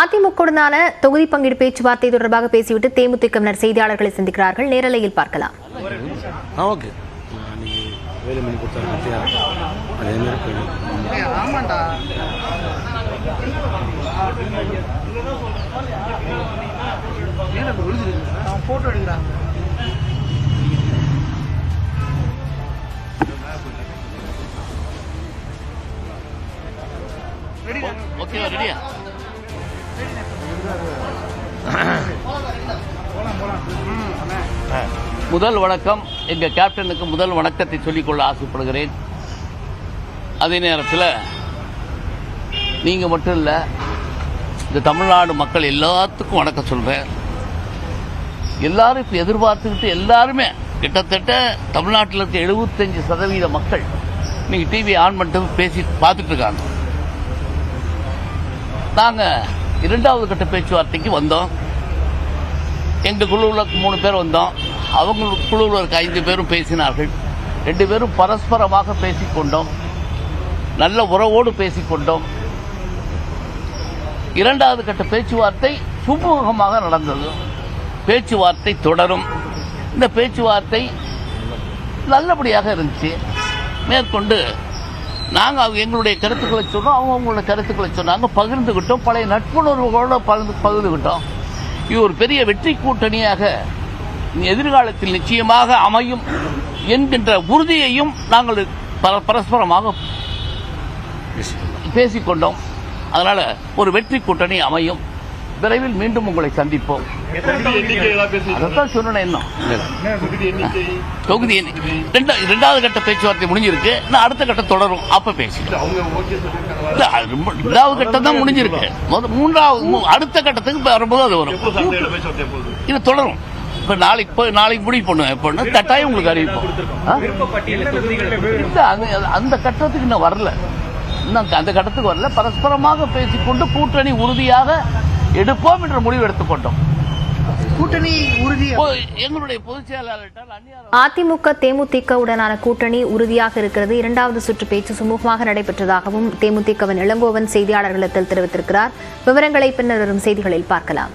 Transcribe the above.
அதிமுகவுடனான தொகுதி பங்கீடு பேச்சுவார்த்தை தொடர்பாக பேசிவிட்டு தேமுதிகவினர் செய்தியாளர்களை சந்திக்கிறார்கள். நேரலையில் பார்க்கலாம். முதல் வணக்கம். எங்கள் கேப்டனுக்கு முதல் வணக்கத்தை சொல்லிக்கொள்ள ஆசைப்படுகிறேன். அதே நேரத்தில் நீங்கள் மட்டும் இல்லை, இந்த தமிழ்நாடு மக்கள் எல்லாத்துக்கும் வணக்கம் சொல்கிறேன். எல்லாரும் இப்போ எதிர்பார்த்துக்கிட்டு எல்லாருமே கிட்டத்தட்ட தமிழ்நாட்டில் இருக்க 75% மக்கள் இன்னைக்கு டிவி ஆன் பண்ணிட்டு பேசி பார்த்துட்டு இருக்காங்க. நாங்கள் 2வது கட்ட பேச்சுவார்த்தைக்கு வந்தோம். எங்கள் குழுவில் 3 பேர் வந்தோம். அவங்க குழுவில் இருக்க 5 பேரும் பேசினார்கள். 2 பேரும் பரஸ்பரமாக பேசிக்கொண்டோம். நல்ல உறவோடு பேசிக்கொண்டோம். 2வது கட்ட பேச்சுவார்த்தை சுமூகமாக நடந்தது. பேச்சுவார்த்தை தொடரும். இந்த பேச்சுவார்த்தை நல்லபடியாக இருந்துச்சு. மேற்கொண்டு நாங்கள் எங்களுடைய கருத்துக்களை சொன்னோம், அவங்க அவங்களோட கருத்துக்களை சொன்னாங்க, பகிர்ந்துக்கிட்டோம். பழைய நட்புணர்வுகளோடு பகிர்ந்துக்கிட்டோம். இது ஒரு பெரிய வெற்றி கூட்டணியாக எதிர்காலத்தில் நிச்சயமாக அமையும் என்கின்ற உறுதியையும் நாங்கள் பரஸ்பரமாக பேசிக்கொண்டோம். அதனால ஒரு வெற்றி கூட்டணி அமையும். விரைவில் மீண்டும் உங்களை சந்திப்போம். அதான் சொன்ன இன்னும் தொகுதி 2வது கட்ட பேச்சுவார்த்தை முடிஞ்சிருக்கு. நான் அடுத்த கட்டம் தொடரும். அப்ப பேசிக்கலாம். 2வது கட்டம் தான் முடிஞ்சிருக்கு. 3வது அடுத்த கட்டத்துக்கு வரும்போது அது வரும். இது தொடரும். இப்ப நாளைக்கு முடிவு பண்ணுவேன். எப்படின்னு கட்டாயம் உங்களுக்கு அறிவிப்போம். அந்த கட்டத்துக்கு இன்னும் வரல. இன்னும் அந்த கட்டத்துக்கு வரல. பரஸ்பரமாக பேசிக்கொண்டு கூட்டணி உறுதியாக எடுப்போம் என்ற முடிவு எடுத்துக்கொண்டோம். கூட்டணி உறுதி எங்களுடைய பொதுச் செயலாளர் அதிமுக தேமுதிகவுடனான கூட்டணி உறுதியாக இருக்கிறது. 2வது சுற்று பேச்சு சுமூகமாக நடைபெற்றதாகவும் தேமுதிகவின் இளங்கோவன் செய்தியாளர்களிடத்தில் தெரிவித்திருக்கிறார். விவரங்களை பின்னர் வரும் செய்திகளில் பார்க்கலாம்.